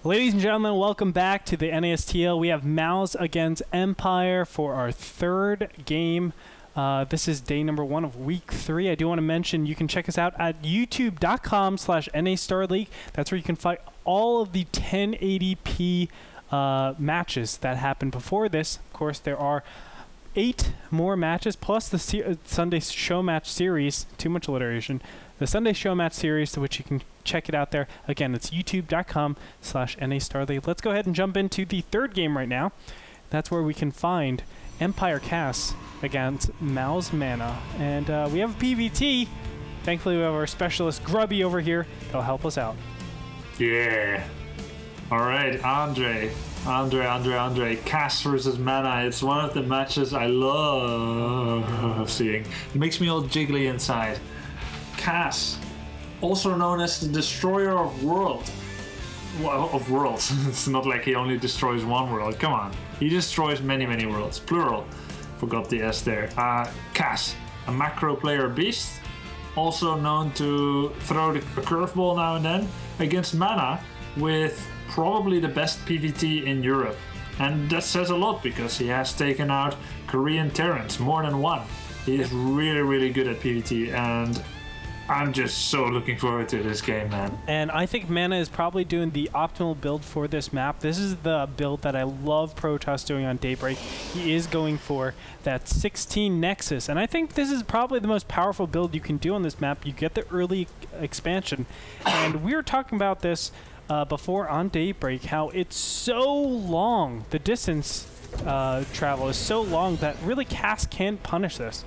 Ladies and gentlemen, welcome back to the NASTL. We have Mouz against Empire for our third game. This is day number 1 of week 3. I do want to mention you can check us out at youtube.com/NAStarLeague. That's where you can find all of the 1080p matches that happened before this. Of course, there are 8 more matches plus the Sunday show match series. Too much alliteration. The Sunday show match series, to which you can check it out there. Again, it's youtube.com/NAStarLeague. Let's go ahead and jump into the third game right now. That's where we can find Empire Cass against Mouz Mana. And we have a PvT. Thankfully, we have our specialist Grubby over here. That'll help us out. Yeah. All right, Andre. Cass versus Mana. It's one of the matches I love seeing. It makes me all jiggly inside. Cass, also known as the Destroyer of Worlds. It's not like he only destroys one world. Come on. He destroys many worlds. Plural. Forgot the S there. Cass, a macro player beast. Also known to throw a curveball now and then. Against Mana with probably the best PvT in Europe. And that says a lot because he has taken out Korean Terrans, more than one. He is really good at PvT, and I'm just so looking forward to this game, man. And I think Mana is probably doing the optimal build for this map. This is the build that I love Protoss doing on Daybreak. He is going for that 16 Nexus, and I think this is probably the most powerful build you can do on this map. You get the early expansion, and we were talking about this before on Daybreak, how it's so long. The distance travel is so long that really Cass can't punish this.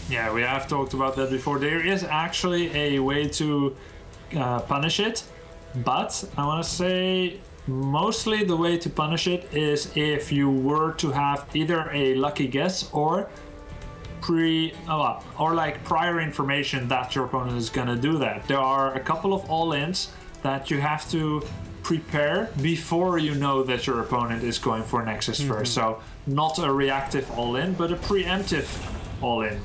Yeah, we have talked about that before. There is actually a way to punish it, but I want to say mostly the way to punish it is if you were to have either a lucky guess or prior information that your opponent is going to do that. There are a couple of all-ins that you have to prepare before you know that your opponent is going for Nexus first. So not a reactive all-in, but a preemptive all-in.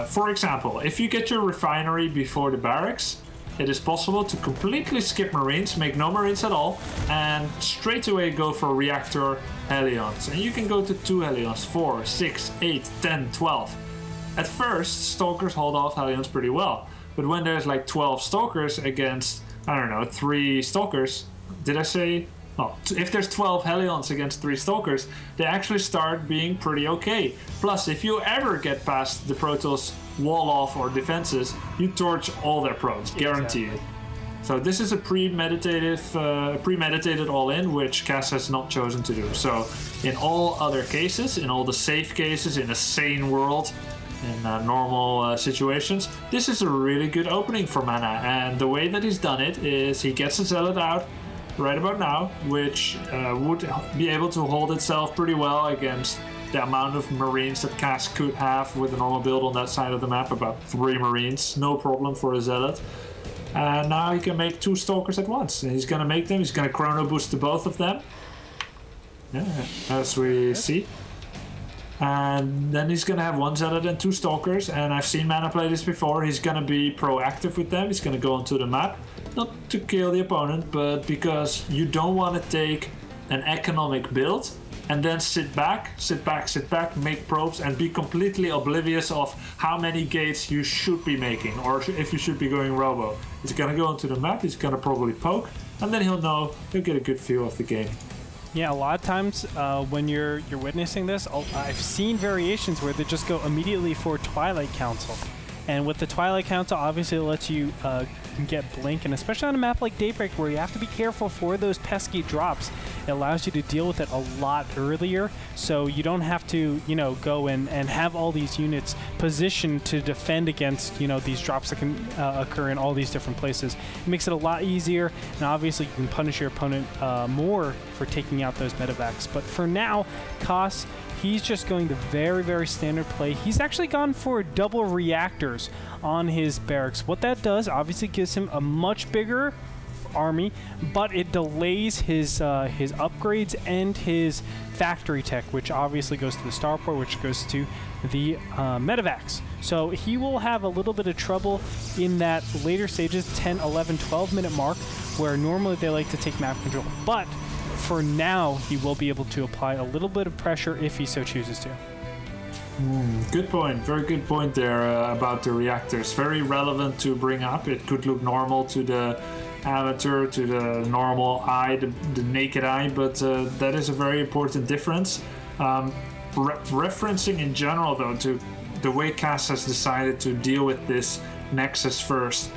For example, if you get your refinery before the barracks, it is possible to completely skip Marines, make no Marines at all, and straight away go for reactor Hellions. And you can go to 2 Hellions, 4, 6, 8, 10, 12. At first, Stalkers hold off Hellions pretty well. But when there's like 12 Stalkers against, I don't know, 3 Stalkers, did I say? Oh, if there's 12 Hellions against 3 Stalkers, they actually start being pretty okay. Plus, if you ever get past the Protoss wall off or defenses, you torch all their probes, guaranteed. So this is a premeditated all-in, which Cass has not chosen to do. So in all other cases, in all the safe cases, in a sane world, in normal situations, this is a really good opening for Mana. And the way that he's done it is he gets a Zealot out right about now, which would be able to hold itself pretty well against the amount of Marines that Cass could have with a normal build on that side of the map, about 3 Marines, no problem for a Zealot. And now he can make 2 Stalkers at once. And he's going to make them, he's going to chrono boost to both of them. Yeah, as we see. And then he's going to have 1 Zealot and 2 Stalkers, and I've seen Mana play this before. He's going to be proactive with them, he's going to go onto the map. Not to kill the opponent, but because you don't want to take an economic build and then sit back, make probes, and be completely oblivious of how many gates you should be making, or if you should be going robo. He's going to go onto the map, he's going to probably poke, and then he'll get a good feel of the game. Yeah, a lot of times when you're witnessing this, I've seen variations where they just go immediately for Twilight Council. And with the Twilight Council, obviously it lets you get blink, and especially on a map like Daybreak where you have to be careful for those pesky drops, it allows you to deal with it a lot earlier, so you don't have to, go in and have all these units positioned to defend against, these drops that can occur in all these different places. It makes it a lot easier, and obviously you can punish your opponent more for taking out those medevacs. But for now, Cass, he's just going the very standard play. He's actually gone for double reactors on his barracks. What that does obviously gives him a much bigger army, but it delays his upgrades and his factory tech, which obviously goes to the starport, which goes to the medevacs. So he will have a little bit of trouble in that later stages, 10, 11, 12 minute mark, where normally they like to take map control. But for now, he will be able to apply a little bit of pressure if he so chooses to. Good point. Very good point there about the reactors. Very relevant to bring up. It could look normal to the amateur, to the normal eye, the naked eye, but that is a very important difference. Referencing in general, though, to the way CAS has decided to deal with this Nexus first.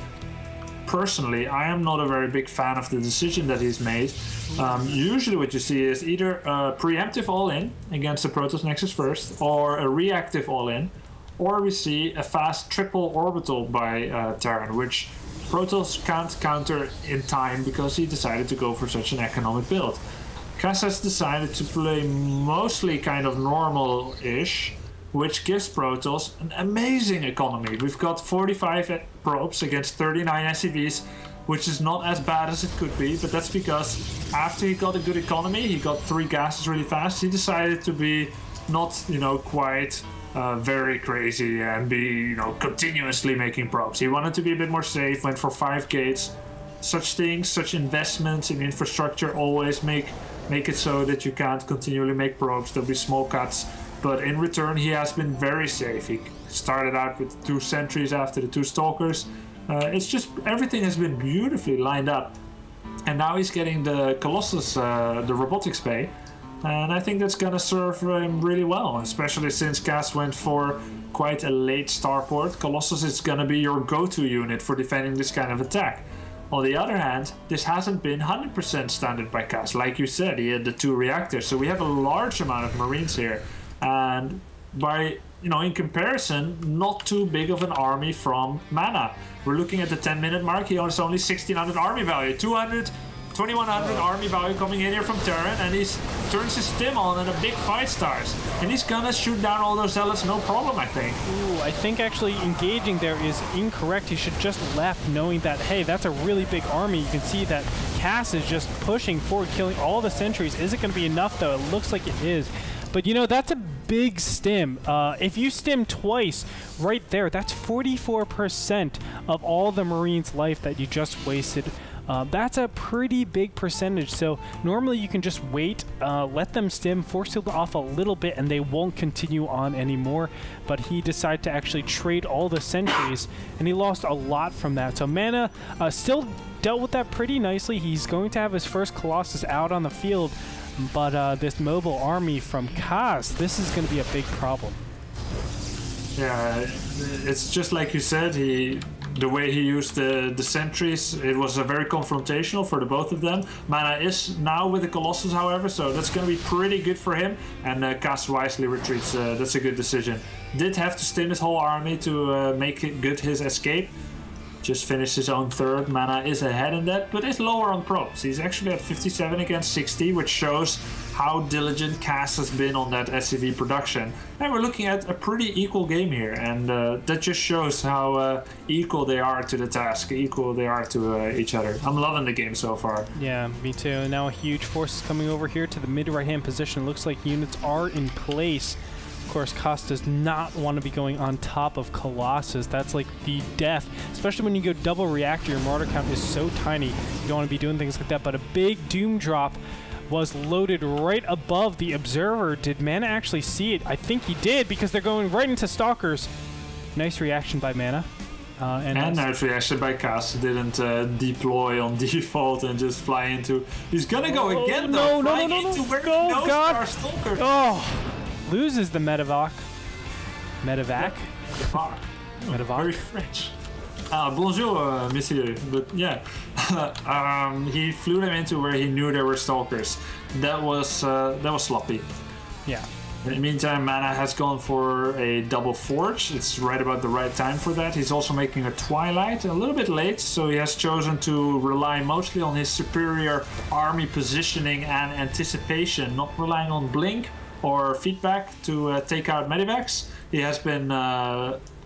Personally, I am not a very big fan of the decision that he's made. Usually what you see is either a preemptive all-in against the Protoss Nexus first, or a reactive all-in, or we see a fast triple orbital by Terran, which Protoss can't counter in time because he decided to go for such an economic build. CAS has decided to play mostly kind of normal-ish, which gives Protoss an amazing economy. We've got 45 probes against 39 SCVs, which is not as bad as it could be, but that's because after he got a good economy, he got 3 gases really fast, he decided to be not, quite very crazy and be, continuously making probes. He wanted to be a bit more safe, went for 5 gates. Such things, such investments in infrastructure always make it so that you can't continually make probes. There'll be small cuts. But in return, he has been very safe. He started out with 2 sentries after the 2 stalkers. It's just everything has been beautifully lined up. And now he's getting the Colossus, the robotics bay. And I think that's going to serve him really well, especially since CAS went for quite a late starport. Colossus is going to be your go-to unit for defending this kind of attack. On the other hand, this hasn't been 100% standard by CAS. Like you said, he had the 2 reactors. So we have a large amount of Marines here. And by, in comparison, not too big of an army from Mana. We're looking at the 10-minute mark. He has only 1,600 army value, 2,100 army value coming in here from Terran, and he turns his stim on and a big 5 stars. And he's gonna shoot down all those zealots, no problem, I think. Ooh, I think actually engaging there is incorrect. He should just left, knowing that, hey, that's a really big army. You can see that CAS is just pushing forward, killing all the sentries. Is it gonna be enough, though? It looks like it is. But that's a big stim. If you stim twice right there, that's 44% of all the Marines' life that you just wasted. That's a pretty big percentage. So normally you can just wait, let them stim, force it off a little bit, and they won't continue on anymore. But he decided to actually trade all the sentries, and he lost a lot from that. So Mana still dealt with that pretty nicely. He's going to have his first Colossus out on the field. But this mobile army from CAS, this is going to be a big problem. Yeah, it's just like you said, the way he used the sentries, it was very confrontational for the both of them. Mana is now with the Colossus, however, so that's going to be pretty good for him. And CAS wisely retreats. That's a good decision. Did have to stim his whole army to make it good his escape. Just finished his own 3rd. Mana is ahead in that, but is lower on probes. He's actually at 57 against 60, which shows how diligent CAS has been on that SCV production. And we're looking at a pretty equal game here, and that just shows how equal they are to the task, equal they are to each other. I'm loving the game so far. Yeah, me too. Now a huge force is coming over here to the mid-right-hand position. Looks like units are in place. Of course, CAS does not want to be going on top of Colossus. That's like the death, especially when you go double reactor. Your martyr count is so tiny. You don't want to be doing things like that. But a big Doom drop was loaded right above the Observer. Did Mana actually see it? I think he did, because they're going right into Stalkers. Nice reaction by Mana. And nice reaction by CAS. Didn't deploy on default and just fly into... He's gonna go again, though. No, God. Stalker. Oh! Loses the medevac. Medevac? Medevac. Very French. Bonjour, monsieur. But yeah, he flew them into where he knew there were stalkers. That was sloppy. Yeah. In the meantime, Mana has gone for a double forge. It's right about the right time for that. He's also making a Twilight, a little bit late, so he has chosen to rely mostly on his superior army positioning and anticipation, not relying on blink or feedback to take out medivacs. He has been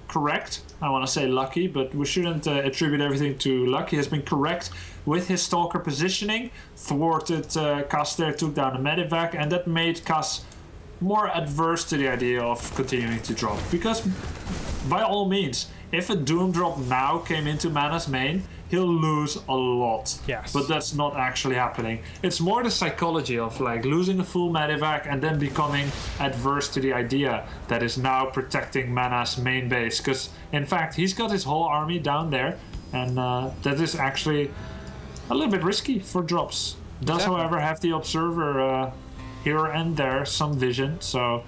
correct. I want to say lucky, but we shouldn't attribute everything to luck. He has been correct with his Stalker positioning, thwarted Cass there, took down the Medivac, and that made Cass more adverse to the idea of continuing to drop. Because, by all means, if a Doom drop now came into Mana's main, he'll lose a lot. Yes. But that's not actually happening. It's more the psychology of like losing a full Medivac and then becoming adverse to the idea that is now protecting Mana's main base. Because, in fact, he's got his whole army down there, and that is actually a little bit risky for drops. Does, however, have the Observer here and there, some vision, so...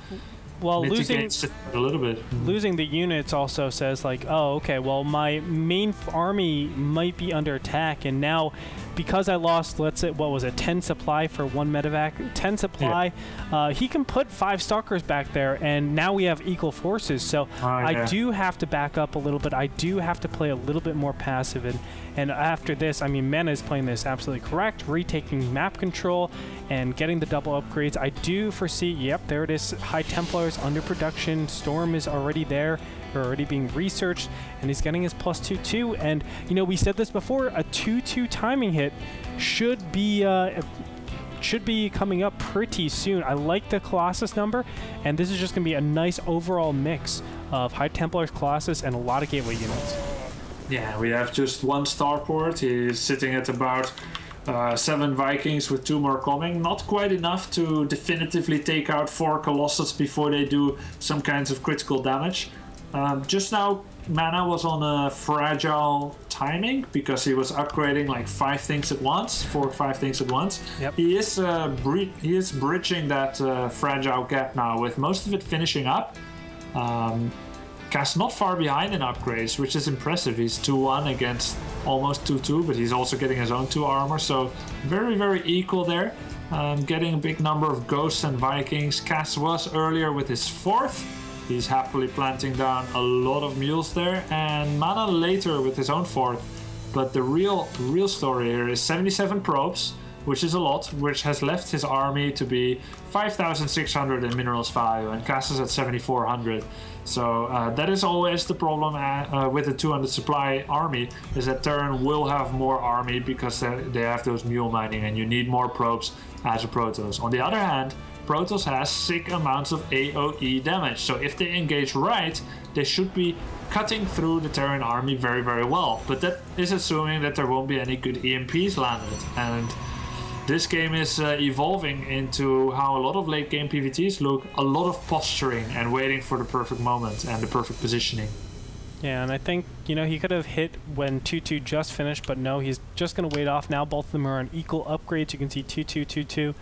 Well, losing a little bit. Losing the units also says like, oh, okay, well, my main army might be under attack, and now because I lost, let's say, what was it, 10 supply for one medevac, 10 supply, he can put 5 stalkers back there, and now we have equal forces. So I do have to back up a little bit. I do have to play a little bit more passive, and after this, I mean, Mana is playing this absolutely correct, retaking map control and getting the double upgrades. I do foresee, yep, there it is, High Templars under production. Storm is already there, or already being researched, and he's getting his +2/2. And, you know, we said this before, a 2/2 timing hit should be coming up pretty soon. I like the Colossus number, and this is just going to be a nice overall mix of High Templars, Colossus, and a lot of gateway units. Yeah, we have just 1 starport. He's sitting at about 7 Vikings with 2 more coming. Not quite enough to definitively take out 4 Colossus before they do some kinds of critical damage. Just now, Mana was on a fragile timing because he was upgrading like 5 things at once, 4 or 5 things at once. Yep. He is bridging that fragile gap now, with most of it finishing up. Cass not far behind in upgrades, which is impressive. He's 2-1 against almost 2-2, but he's also getting his own 2 armor, so very, very equal there. Getting a big number of Ghosts and Vikings. Cass was earlier with his 4th. He's happily planting down a lot of mules there, and Mana later with his own 4th. But the real story here is 77 probes, which is a lot, which has left his army to be 5,600 in minerals value, and Cass is at 7,400. So that is always the problem with the 200 supply army, is that Terran will have more army because they have those mule mining, and you need more probes as a Protoss. On the other hand, Protoss has sick amounts of AoE damage, so if they engage right, they should be cutting through the Terran army very, very well. But that is assuming that there won't be any good EMPs landed, and this game is evolving into how a lot of late game PvTs look, a lot of posturing and waiting for the perfect moment and the perfect positioning. Yeah, and I think, you know, he could have hit when 2-2 just finished, but no, he's just going to wait off now. Both of them are on equal upgrades. You can see 2-2, 2-2.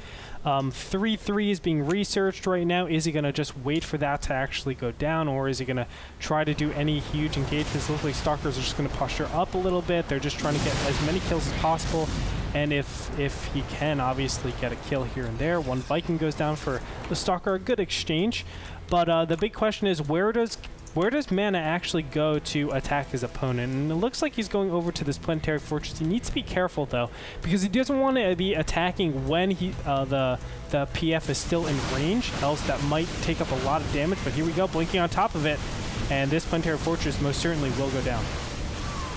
3-3 is being researched right now. Is he going to just wait for that to actually go down, or is he going to try to do any huge engagements? It looks like Stalkers are just going to posture up a little bit. They're just trying to get as many kills as possible. And if he can obviously get a kill here and there, 1 Viking goes down for the Stalker, a good exchange. But the big question is, where does Mana actually go to attack his opponent? And it looks like he's going over to this Planetary Fortress. He needs to be careful, though, because he doesn't want to be attacking when the PF is still in range, else that might take up a lot of damage. But here we go, blinking on top of it, and this Planetary Fortress most certainly will go down.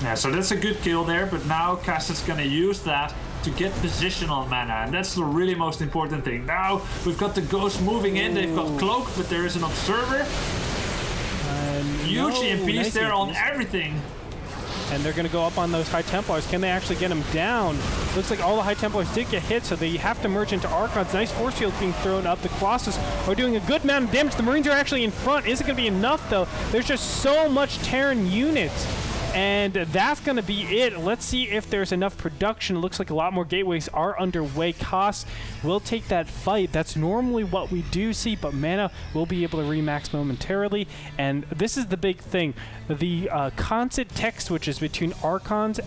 Yeah, so that's a good kill there, but now Cass is going to use that to get position on Mana, and that's the really most important thing. Now we've got the Ghost moving in, they've got Cloak, but there is an Observer. Huge EMPs nice there EMPs on everything. And they're going to go up on those High Templars. Can they actually get them down? Looks like all the High Templars did get hit, so they have to merge into Archons. Nice force field being thrown up. The Colossus are doing a good amount of damage. The Marines are actually in front. Is it going to be enough, though? There's just so much Terran units. And that's going to be it. Let's see if there's enough production. It looks like a lot more gateways are underway. Koss will take that fight. That's normally what we do see, but Mana will be able to remax momentarily. And this is the big thing. The constant tech switches between Archons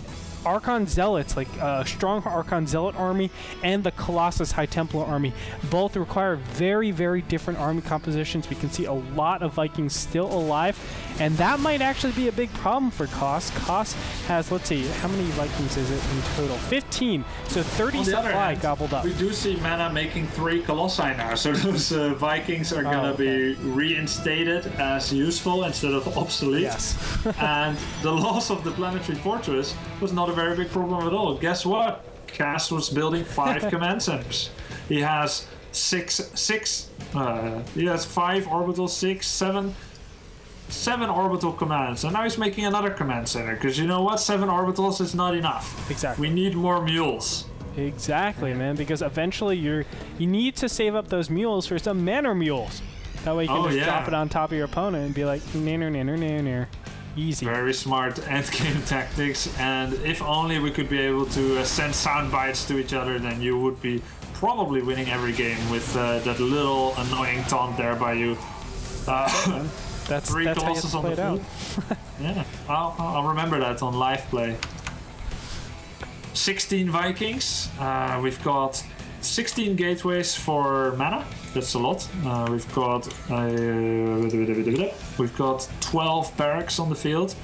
Archon Zealots, like strong Archon Zealot army and the Colossus High Templar army, both require very, very different army compositions. We can see a lot of Vikings still alive, and that might actually be a big problem for Koss. Koss has, let's see, how many Vikings is it in total? 15, so 30 supply gobbled up. We do see Mana making 3 Colossi now, so those Vikings are going to be reinstated as useful instead of obsolete. Yes. And the loss of the Planetary Fortress was not a very big problem at all. Guess what? Cass was building 5 command centers. He has 5 orbital, 7 orbital commands, and now he's making another command center, because you know what? 7 orbitals is not enough. Exactly. We need more mules. Exactly, man, because eventually you need to save up those mules for some manor mules. That way you can just drop it on top of your opponent and be like, nanner, nanner, nanner. Easy. Very smart endgame tactics, and if only we could be able to send sound bites to each other, then you would be probably winning every game with that little annoying taunt there by you. That's 3 Colossus on the field. Yeah, I'll remember that on live play. 16 Vikings. We've got 16 gateways for mana. That's a lot. We've got 12 barracks on the field.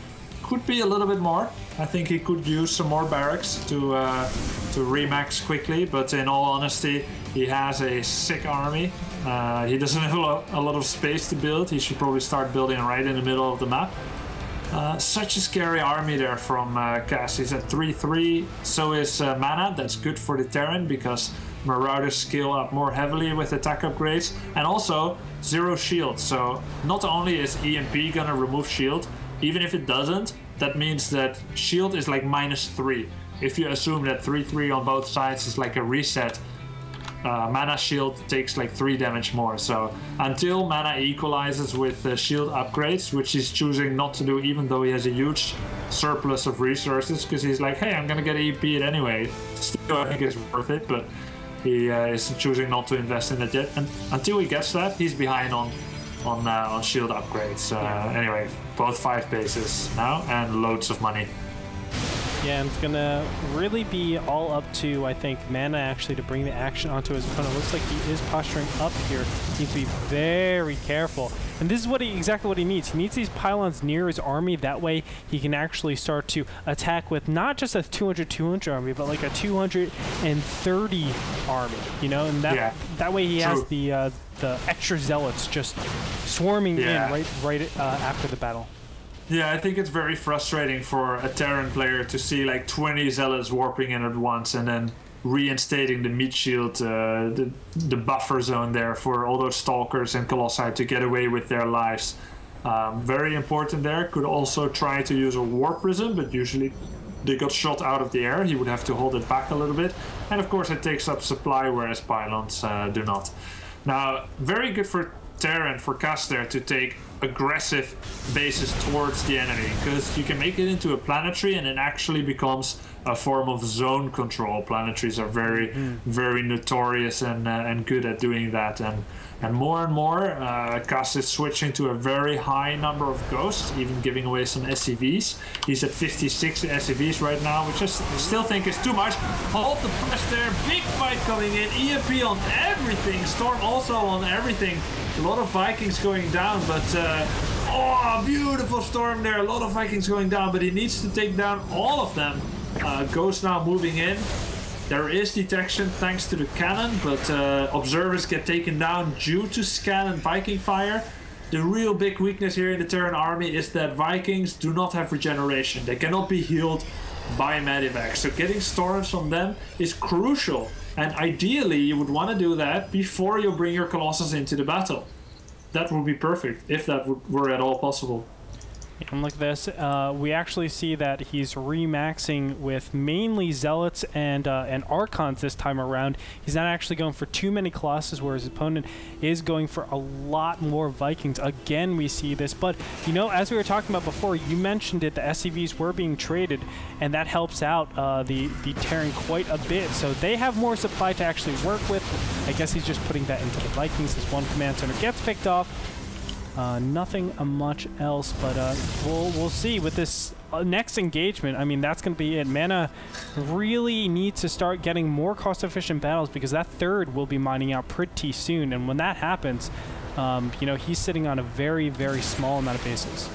Could be a little bit more. I think he could use some more barracks to remax quickly. But in all honesty, he has a sick army. He doesn't have a lot of space to build. He should probably start building right in the middle of the map. Such a scary army there from Cass. He's at 3-3. So is Mana. That's good for the Terran because Marauders scale up more heavily with attack upgrades. And also 0 shield. So not only is EMP gonna remove shield, even if it doesn't, that means that shield is like -3. If you assume that 3-3 on both sides is like a reset, Mana shield takes like 3 damage more. So until Mana equalizes with shield upgrades, which he's choosing not to do even though he has a huge surplus of resources, because he's like, hey, I'm gonna get EP'd anyway. Still, I think it's worth it, but he is choosing not to invest in it yet. And until he gets that, he's behind on shield upgrades. Anyway, both 5 bases now and loads of money. Yeah, and it's going to really be all up to, I think, Mana actually to bring the action onto his opponent. Looks like he is posturing up here. He needs to be very careful. And this is exactly what he needs. He needs these pylons near his army. That way he can actually start to attack with not just a 200-200 army, but like a 230 army, you know? And that way he has the extra zealots just swarming in right after the battle. Yeah, I think it's very frustrating for a Terran player to see like 20 zealots warping in at once and then reinstating the meat shield, the buffer zone there for all those stalkers and colossi to get away with their lives. Very important there. Could also try to use a war prism, but usually they got shot out of the air. He would have to hold it back a little bit. And of course it takes up supply, whereas pylons do not. Now, very good for Terran, for Caster to take aggressive bases towards the enemy, because you can make it into a planetary and it actually becomes a form of zone control. Planetaries are very notorious and good at doing that, and more Cass is switching to a very high number of ghosts, even giving away some SCVs. He's at 56 SCVs right now, which I still think is too much. Hold the press there, big fight coming in, EMP on everything, Storm also on everything. A lot of Vikings going down, but oh, beautiful Storm there. A lot of Vikings going down, but he needs to take down all of them. Ghost now moving in. There is detection thanks to the cannon, but observers get taken down due to scan and Viking fire. The real big weakness here in the Terran army is that Vikings do not have regeneration. They cannot be healed by Medivac, so getting storms from them is crucial. And ideally, you would want to do that before you bring your Colossus into the battle. That would be perfect, if that were at all possible. And look at this. We actually see that he's remaxing with mainly Zealots and Archons this time around. He's not actually going for too many Colossus, where his opponent is going for a lot more Vikings. Again, we see this. But, you know, as we were talking about before, you mentioned it, the SCVs were being traded, and that helps out the Terran quite a bit. So they have more supply to actually work with. I guess he's just putting that into the Vikings as one command center gets picked off. Nothing much else, but we'll see with this next engagement. I mean, that's going to be it. Mana really needs to start getting more cost-efficient battles because that third will be mining out pretty soon, and when that happens, you know, he's sitting on a very, very small amount of bases.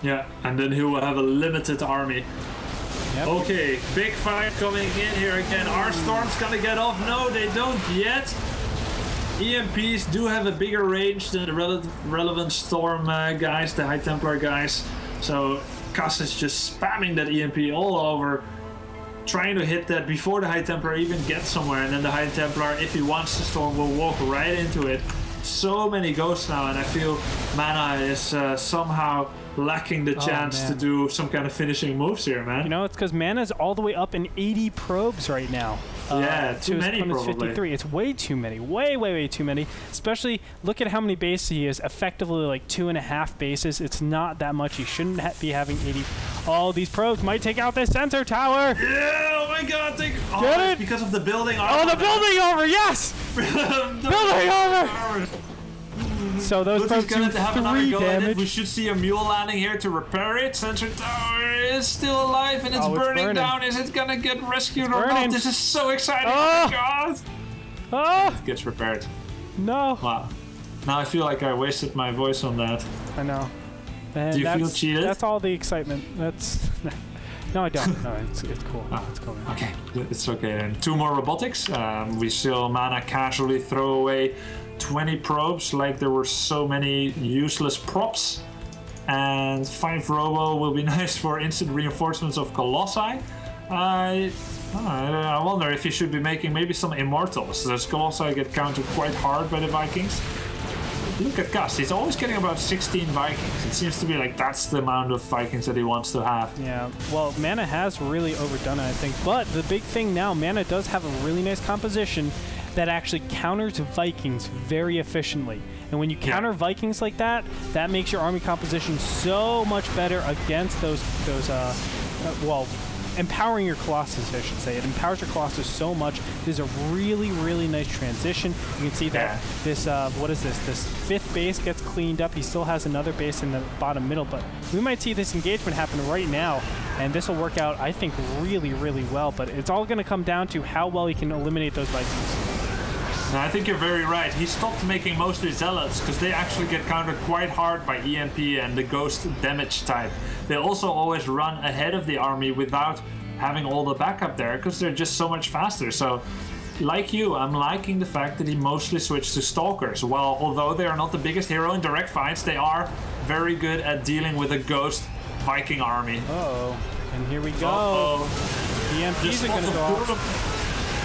Yeah, and then he will have a limited army. Yep. Okay, big fight coming in here again. Our Storm's gonna get off. No, they don't yet. EMPs do have a bigger range than the relevant Storm guys, the High Templar guys. So Cass is just spamming that EMP all over, trying to hit that before the High Templar even gets somewhere. And then the High Templar, if he wants to Storm, will walk right into it. So many ghosts now, and I feel Mana is somehow lacking the chance to do some kind of finishing moves here, man. You know, it's because Mana's all the way up in 80 probes right now. Yeah, too many probably. 53. It's way too many. Way too many. Especially, look at how many bases he is. Effectively like 2.5 bases. It's not that much. He shouldn't be having 80. Oh, these probes might take out this sensor tower. Yeah, oh my god. Get it? Because of the building armor. Oh, the building armor, yes! Building armor! So those probes do 3 damage. We should see a mule landing here to repair it. Sensor tower is still alive and it's burning down. Is it gonna get rescued or not? This is so exciting. Oh my god! Oh! It gets repaired. No. Wow. Now I feel like I wasted my voice on that. I know. And do you feel cheated? That's all the excitement. That's... No, I don't. No, it's cool. Oh, it's cool. Okay, it's okay. And 2 more robotics. We saw Mana casually throw away 20 probes like there were so many useless props. And 5 robo will be nice for instant reinforcements of Colossi. I wonder if he should be making maybe some Immortals. Does Colossi get countered quite hard by the Vikings? Look at Gus, he's always getting about 16 Vikings. It seems to be like that's the amount of Vikings that he wants to have. Yeah, well, Mana has really overdone it, I think. But the big thing now, Mana does have a really nice composition that actually counters Vikings very efficiently. And when you counter Vikings like that, that makes your army composition so much better against those well, empowering your Colossus, I should say. It empowers your Colossus so much. This is a really, really nice transition. You can see that this, what is this? This 5th base gets cleaned up. He still has another base in the bottom middle, but we might see this engagement happen right now, and this will work out, I think, really, really well. But it's all going to come down to how well he can eliminate those Vikings. No, I think you're very right. He stopped making mostly Zealots because they actually get countered quite hard by EMP and the Ghost damage type. They also always run ahead of the army without having all the backup there because they're just so much faster. So, like you, I'm liking the fact that he mostly switched to Stalkers. Well, although they are not the biggest hero in direct fights, they are very good at dealing with a Ghost Viking army. Uh-oh. And here we go. The EMPs are going to go off.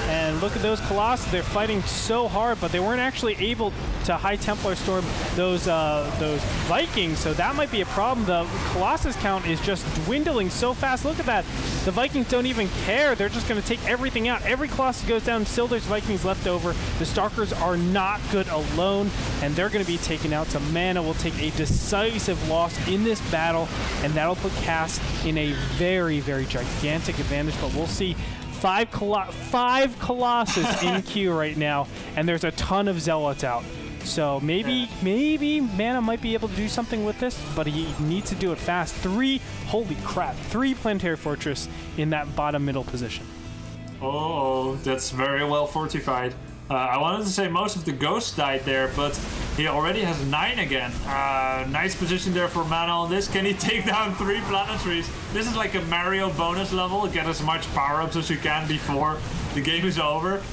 And look at those Colossus. They're fighting so hard, but they weren't actually able to High Templar storm those Vikings, so that might be a problem. The Colossus count is just dwindling so fast. Look at that. The Vikings don't even care. They're just going to take everything out. Every Colossus goes down. Still there's Vikings left over. The Stalkers are not good alone, and they're going to be taken out. So Mana will take a decisive loss in this battle, and that'll put Cass in a very, very gigantic advantage, but we'll see. 5 Colossus in queue right now, and there's a ton of Zealots out. So maybe Mana might be able to do something with this, but he needs to do it fast. 3 Planetary Fortress in that bottom middle position. Oh, that's very well fortified. I wanted to say most of the ghosts died there, but he already has 9 again. Nice position there for Mana on this. Can he take down 3 planetaries? This is like a Mario bonus level. Get as much power-ups as you can before the game is over.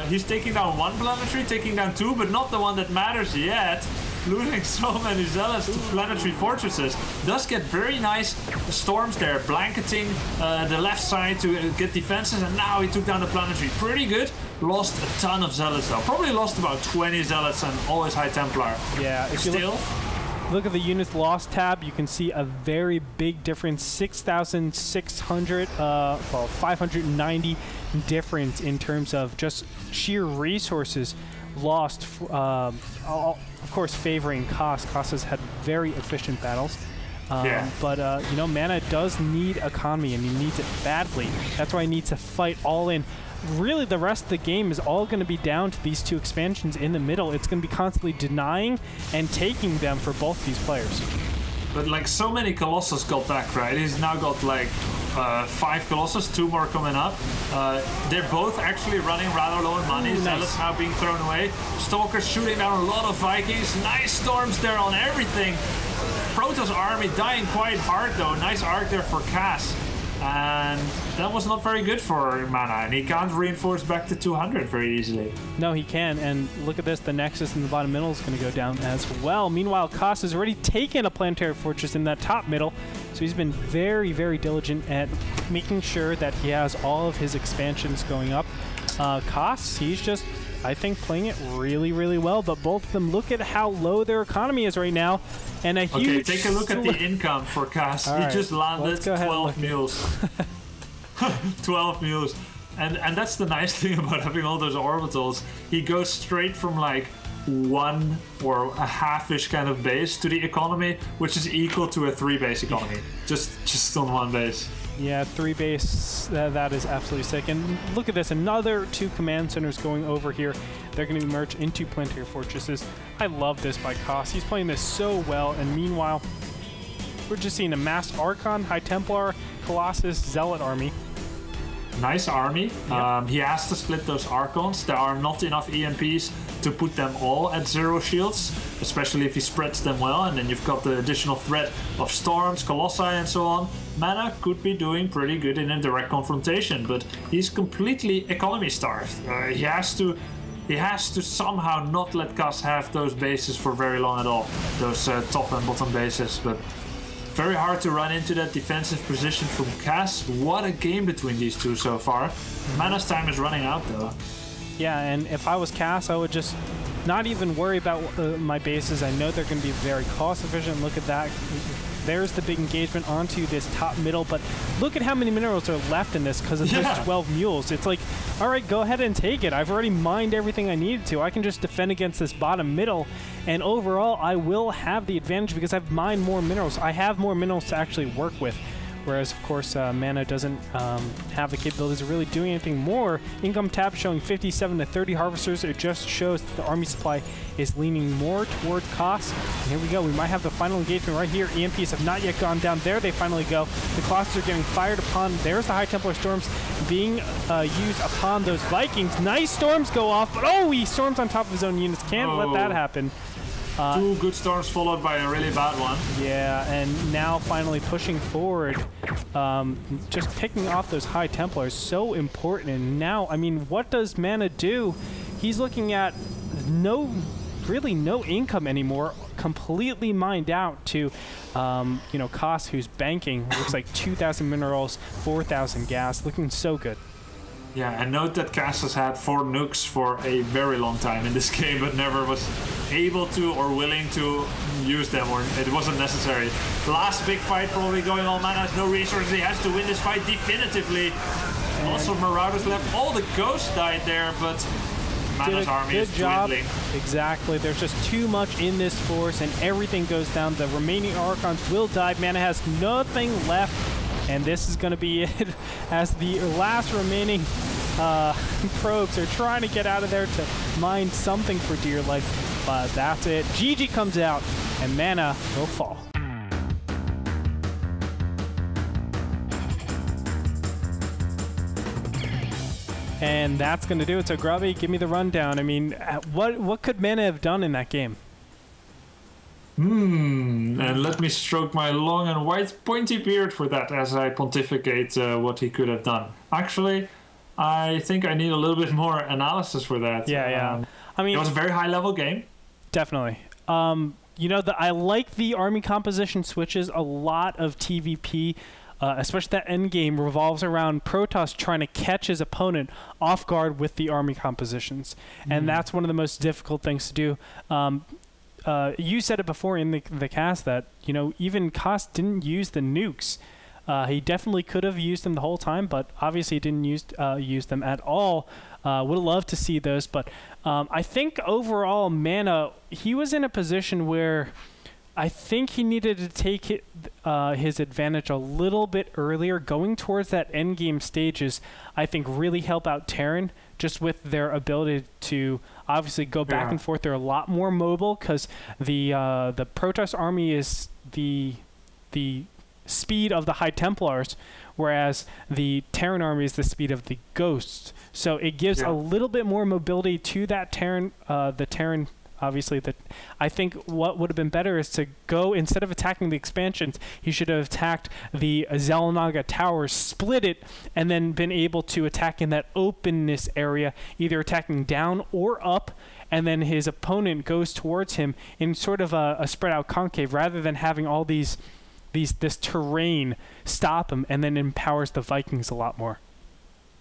He's taking down 1 planetary, taking down 2, but not the one that matters yet. Losing so many Zealots to planetary fortresses. Does get very nice storms there, blanketing the left side to get defenses, and now he took down the planetary. Pretty good. Lost a ton of Zealots though. Probably lost about 20 Zealots and always High Templar. Yeah, if still. You look at the units lost tab, you can see a very big difference. 6,600, well, 590 difference in terms of just sheer resources lost. Of course, favoring Koss. Koss has had very efficient battles. But, you know, Mana does need economy, and he needs it badly. That's why he needs to fight all in. really the rest of the game is all going to be down to these two expansions in the middle. It's going to be constantly denying and taking them for both these players. But like so many Colossus got back, right? He's now got like 5 Colossus, 2 more coming up. They're both actually running rather low on money. Zealot's now being thrown away. Stalker's shooting down a lot of Vikings. Nice storms there on everything. Protoss army dying quite hard though. Nice arc there for Cass. And that was not very good for Mana, and he can't reinforce back to 200 very easily. No, he can, and look at this, the Nexus in the bottom middle is going to go down as well. Meanwhile, Koss has already taken a planetary fortress in that top middle, so he's been very, very diligent at making sure that he has all of his expansions going up. Koss, he's just, I think, playing it really, really well, but both of them, look at how low their economy is right now. And a huge... Okay, take a look at the income for Cass. He just landed 12 mules. 12 mules. And that's the nice thing about having all those orbitals. He goes straight from like 1 or a half-ish kind of base to the economy, which is equal to a 3-base economy. just on 1 base. Yeah, 3 base, that is absolutely sick. And look at this, another 2 command centers going over here. They're going to merge into planetary fortresses. I love this by Koss. He's playing this so well. And meanwhile, we're just seeing a massed Archon, High Templar, Colossus, Zealot army. Nice army. Yep. He has to split those Archons. There are not enough EMPs to put them all at 0 shields, especially if he spreads them well, and then you've got the additional threat of storms, Colossi, and so on. Mana could be doing pretty good in a direct confrontation, but he's completely economy starved. He has to somehow not let Cass have those bases for very long at all, those top and bottom bases, but very hard to run into that defensive position from Cass. What a game between these two so far. Mana's time is running out though. Yeah, and if I was Cass, I would just not even worry about my bases. I know they're going to be very cost efficient. Look at that. There's the big engagement onto this top middle, but look at how many minerals are left in this because of those 12 mules. It's like, all right, go ahead and take it. I've already mined everything I needed to. I can just defend against this bottom middle, and overall, I will have the advantage because I've mined more minerals. I have more minerals to actually work with. Whereas, of course, Mana doesn't have the capabilities of really doing anything more. Income tab showing 57 to 30 harvesters. It just shows that the army supply is leaning more towards Koss. And here we go. We might have the final engagement right here. EMPs have not yet gone down. There they finally go. The Colossus are getting fired upon. There's the High Templar Storms being used upon those Vikings. Nice storms go off, but oh, he storms on top of his own units. Can't let that happen. 2 good storms followed by a really bad one. Yeah, and now finally pushing forward, just picking off those High Templars, so important. And now, I mean, what does Mana do? He's looking at really no income anymore, completely mined out to, you know, Koss, who's banking. Looks like 2,000 minerals, 4,000 gas, looking so good. Yeah, and note that Cass has had 4 nukes for a very long time in this game, but never was able to or willing to use them, or it wasn't necessary. Last big fight probably going on. Mana has no resources. He has to win this fight definitively. And also, Marauders left. All the ghosts died there, but Mana's army is dwindling. Exactly. There's just too much in this force, and everything goes down. The remaining Archons will die. Mana has nothing left. And this is going to be it as the last remaining probes are trying to get out of there to mine something for dear life. But that's it. GG comes out, and Mana will fall. And that's going to do it. So, Grubby, give me the rundown. I mean, what could Mana have done in that game? And let me stroke my long and white pointy beard for that as I pontificate what he could have done. Actually, I think I need a little bit more analysis for that. Yeah. I mean, it was a very high level game. Definitely. You know, I like the army composition switches. A lot of TVP, especially that end game, revolves around Protoss trying to catch his opponent off guard with the army compositions. And that's one of the most difficult things to do. You said it before in the cast that, you know, even Koss didn't use the nukes. He definitely could have used them the whole time, but obviously he didn't use them at all. Would love to see those, but I think overall Mana, he was in a position where I think he needed to take his advantage a little bit earlier. Going towards that end game stages, I think really help out Terran, just with their ability to obviously go back and forth. They're a lot more mobile because the Protoss army is the speed of the High Templars, whereas the Terran army is the speed of the Ghosts. So it gives a little bit more mobility to that Terran, the Terran. Obviously, I think what would have been better is to go, instead of attacking the expansions, he should have attacked the Xel'Naga towers, split it, and then been able to attack in that openness area, either attacking down or up, and then his opponent goes towards him in sort of a spread out concave, rather than having all this terrain stop him, and then empowers the Vikings a lot more.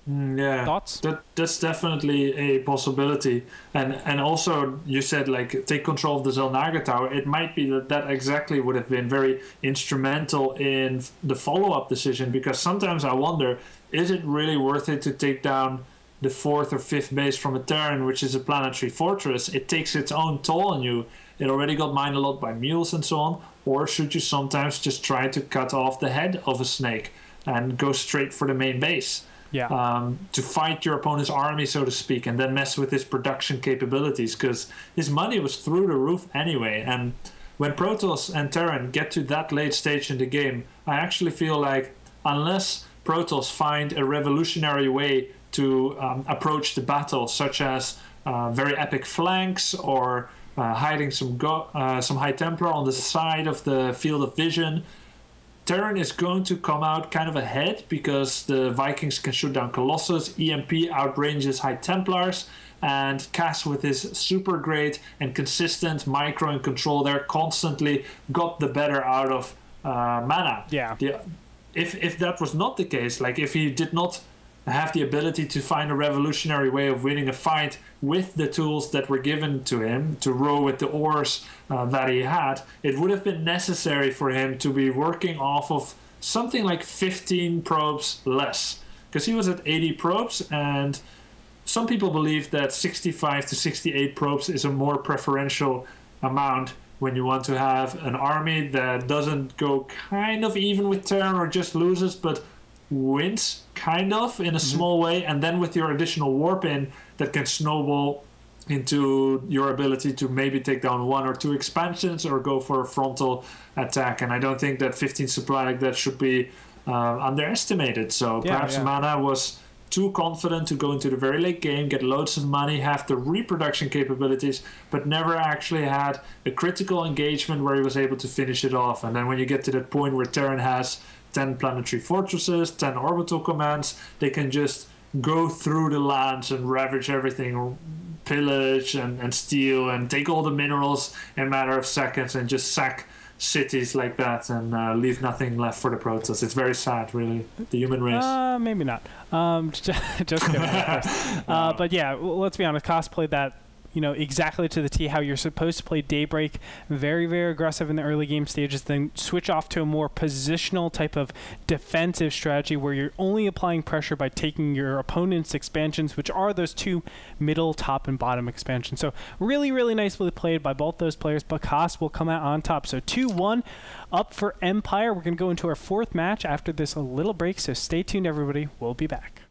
Yeah, thoughts? That's definitely a possibility, and also you said like take control of the Xel'Naga tower. It might be that exactly would have been very instrumental in the follow-up decision, because sometimes I wonder, is it really worth it to take down the 4th or 5th base from a Terran, which is a planetary fortress? It takes its own toll on you. It already got mined a lot by mules and so on. Or should you sometimes just try to cut off the head of a snake and go straight for the main base? To fight your opponent's army, so to speak, and then mess with his production capabilities, because his money was through the roof anyway. And when Protoss and Terran get to that late stage in the game, I actually feel like unless Protoss find a revolutionary way to approach the battle, such as very epic flanks or hiding some High Templar on the side of the field of vision, Terran is going to come out kind of ahead, because the Vikings can shoot down Colossus, EMP outranges High Templars, and Cass with his super great and consistent micro and control there constantly got the better out of mana. If that was not the case, like if he did not have the ability to find a revolutionary way of winning a fight with the tools that were given to him, to row with the oars that he had, it would have been necessary for him to be working off of something like 15 probes less, because he was at 80 probes, and some people believe that 65 to 68 probes is a more preferential amount when you want to have an army that doesn't go kind of even with Terran or just loses, but wins kind of in a small way, and then with your additional warp in, that can snowball into your ability to maybe take down 1 or 2 expansions or go for a frontal attack. And I don't think that 15 supply like that should be underestimated. So perhaps Mana was too confident to go into the very late game, get loads of money, have the reproduction capabilities, but never actually had a critical engagement where he was able to finish it off. And then when you get to that point where Terran has 10 planetary fortresses, 10 orbital commands, they can just go through the lands and ravage everything, pillage and steal and take all the minerals in a matter of seconds and just sack cities like that and leave nothing left for the Protoss. It's very sad, really, the human race. Maybe not. Just kidding. But yeah, let's be honest, Koss played that exactly to the T, how you're supposed to play Daybreak. Very, very aggressive in the early game stages, then switch off to a more positional type of defensive strategy where you're only applying pressure by taking your opponent's expansions, which are those 2 middle, top, and bottom expansions. So really, really nicely played by both those players, but Koss will come out on top. So 2-1 up for Empire. We're going to go into our 4th match after this little break, so stay tuned, everybody. We'll be back.